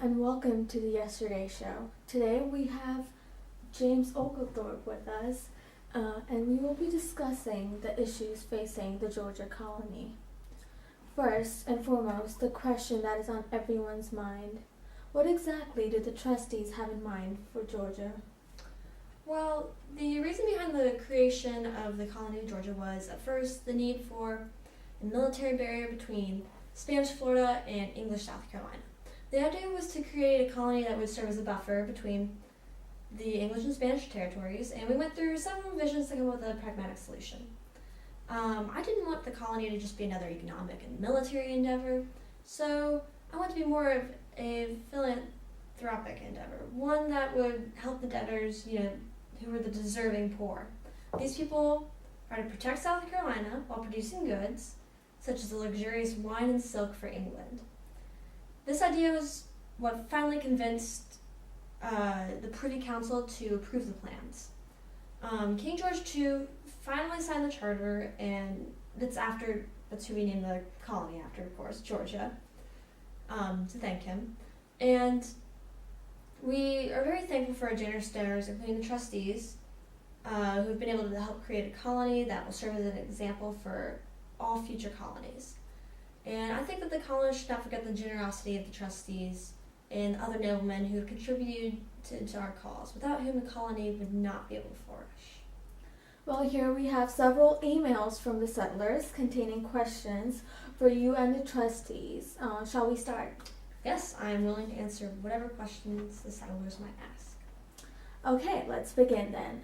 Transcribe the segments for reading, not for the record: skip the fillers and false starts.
and welcome to the Yesterday Show. Today we have James Oglethorpe with us, and we will be discussing the issues facing the Georgia colony. First and foremost, the question that is on everyone's mind. What exactly did the trustees have in mind for Georgia? Well, the reason behind the creation of the colony of Georgia was, at first, the need for a military barrier between Spanish Florida and English South Carolina. The idea was to create a colony that would serve as a buffer between the English and Spanish territories, and we went through several revisions to come up with a pragmatic solution. I didn't want the colony to just be another economic and military endeavor, so I wanted to be more of a philanthropic endeavor, one that would help the debtors, who were the deserving poor. These people are to protect South Carolina while producing goods, such as the luxurious wine and silk for England. This idea was what finally convinced the Privy Council to approve the plans. King George II finally signed the charter, and that's who we named the colony after, of course, Georgia, to thank him. And we are very thankful for our generous donors, including the trustees, who have been able to help create a colony that will serve as an example for all future colonies. And I think that the colonists should not forget the generosity of the trustees and other noblemen who have contributed to our cause, without whom the colony would not be able to flourish. Well, here we have several emails from the settlers containing questions for you and the trustees. Shall we start? Yes, I am willing to answer whatever questions the settlers might ask. Okay, let's begin then.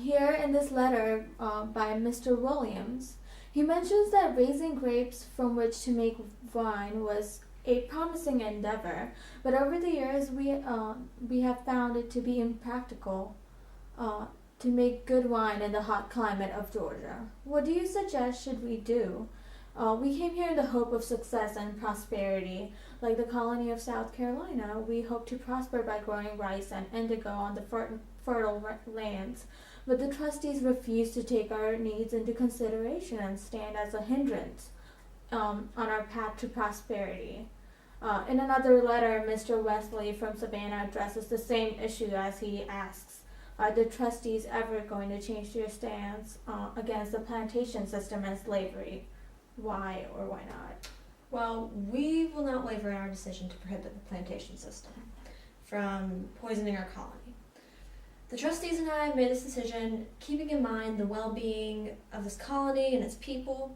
Here in this letter by Mr. Williams, he mentions that raising grapes from which to make wine was a promising endeavor, but over the years we have found it to be impractical to make good wine in the hot climate of Georgia. What do you suggest should we do? We came here in the hope of success and prosperity. Like the colony of South Carolina, we hope to prosper by growing rice and indigo on the fertile lands. But the trustees refuse to take our needs into consideration and stand as a hindrance on our path to prosperity. In another letter, Mr. Wesley from Savannah addresses the same issue as he asks, are the trustees ever going to change their stance against the plantation system and slavery? Why or why not? Well, we will not waver in our decision to prohibit the plantation system from poisoning our colony. The trustees and I made this decision keeping in mind the well-being of this colony and its people.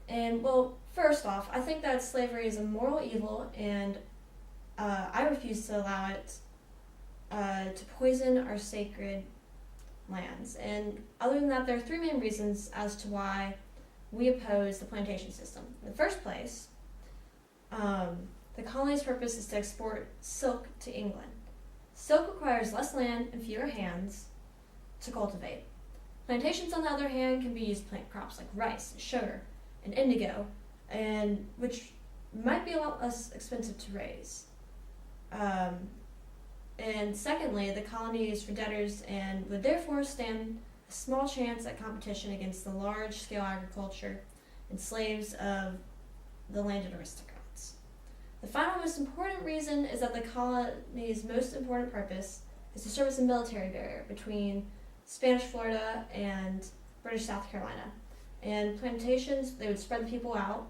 And, well, first off, I think that slavery is a moral evil, and I refuse to allow it to poison our sacred lands. And other than that, there are three main reasons as to why we oppose the plantation system. In the first place, the colony's purpose is to export silk to England. Silk requires less land and fewer hands to cultivate. Plantations, on the other hand, can be used to plant crops like rice and sugar and indigo, and which might be a lot less expensive to raise. And secondly, the colony is for debtors and would therefore stand a small chance at competition against the large-scale agriculture and slaves of the landed aristocrats. The final most important reason is that the colony's most important purpose is to serve as a military barrier between Spanish Florida and British South Carolina. And plantations, they would spread the people out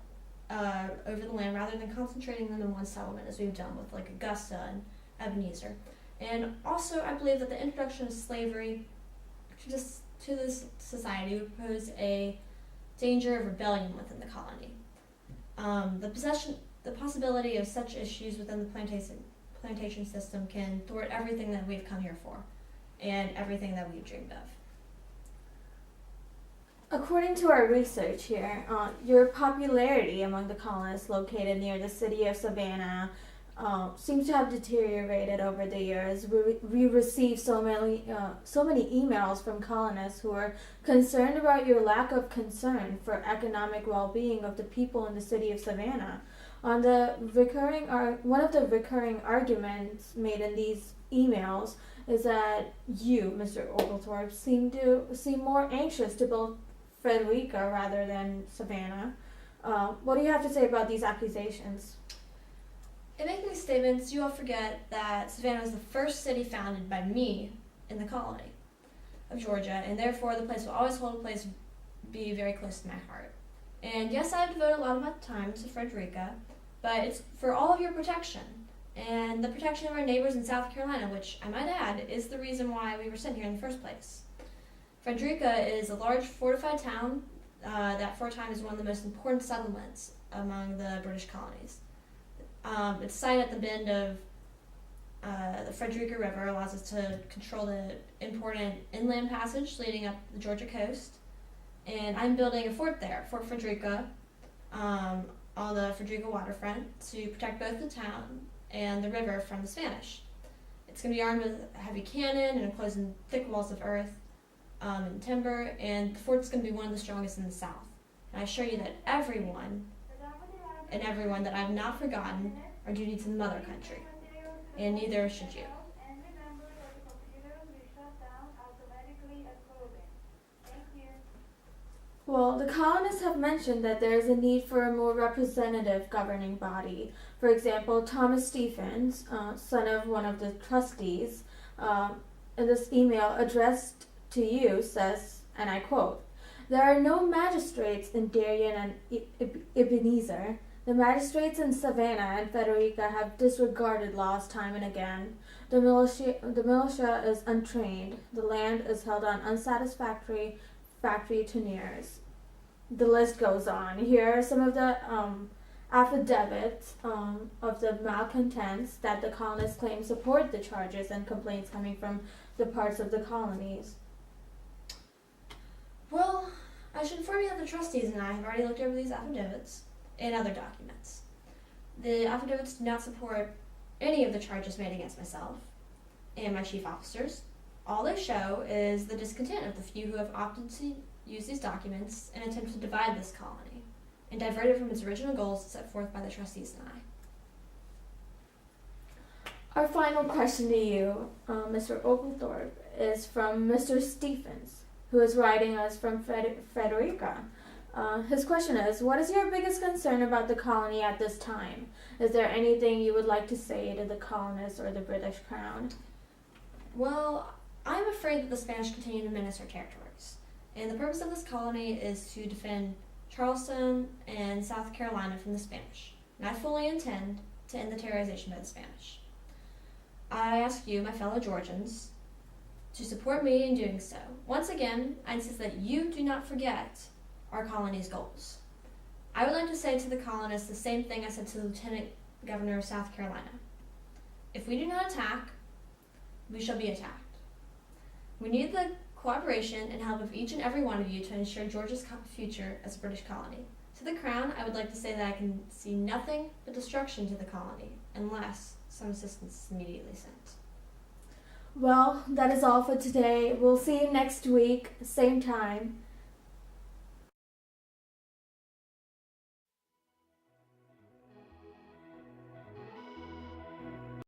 over the land rather than concentrating them in one settlement, as we've done with like Augusta and Ebenezer. And also, I believe that the introduction of slavery to this society would pose a danger of rebellion within the colony. The possibility of such issues within the plantation system can thwart everything that we've come here for and everything that we've dreamed of. According to our research here, your popularity among the colonists located near the city of Savannah seems to have deteriorated over the years. We received so many emails from colonists who are concerned about your lack of concern for economic well-being of the people in the city of Savannah. One of the recurring arguments made in these emails is that you, Mr. Oglethorpe, seem more anxious to build Frederica rather than Savannah. What do you have to say about these accusations? In making these statements, you all forget that Savannah was the first city founded by me in the colony of Georgia, and therefore the place will always hold a place be very close to my heart. And yes, I've devoted a lot of my time to Frederica, but it's for all of your protection and the protection of our neighbors in South Carolina, which I might add is the reason why we were sent here in the first place. Frederica is a large fortified town that for a time is one of the most important settlements among the British colonies. Its site at the bend of the Frederica River allows us to control the important inland passage leading up the Georgia coast. And I'm building a fort there, Fort Frederica, on the Frederica waterfront to protect both the town and the river from the Spanish. It's going to be armed with a heavy cannon and enclosed in thick walls of earth and timber, and the fort's going to be one of the strongest in the South. And I assure you that everyone that I've not forgotten are duty to the mother country, and neither should you. Well, the colonists have mentioned that there is a need for a more representative governing body. For example, Thomas Stephens, son of one of the trustees, in this email addressed to you says, and I quote, "There are no magistrates in Darien and Ebenezer. The magistrates in Savannah and Frederica have disregarded laws time and again. The militia is untrained. The land is held on unsatisfactory factory tenures." The list goes on. Here are some of the affidavits of the malcontents that the colonists claim support the charges and complaints coming from the parts of the colonies. Well, I should inform you that the trustees and I have already looked over these affidavits and other documents. The affidavits do not support any of the charges made against myself and my chief officers. All they show is the discontent of the few who have opted to use these documents and attempt to divide this colony and divert it from its original goals set forth by the trustees and I. Our final question to you, Mr. Oglethorpe, is from Mr. Stephens, who is writing us from Frederica. His question is, what is your biggest concern about the colony at this time? Is there anything you would like to say to the colonists or the British Crown? Well, I'm afraid that the Spanish continue to menace our territories, and the purpose of this colony is to defend Charleston and South Carolina from the Spanish, and I fully intend to end the terrorization by the Spanish. I ask you, my fellow Georgians, to support me in doing so. Once again, I insist that you do not forget our colony's goals. I would like to say to the colonists the same thing I said to the Lieutenant Governor of South Carolina. If we do not attack, we shall be attacked. We need the cooperation and help of each and every one of you to ensure Georgia's future as a British colony. To the Crown, I would like to say that I can see nothing but destruction to the colony unless some assistance is immediately sent. Well, that is all for today. We'll see you next week, same time.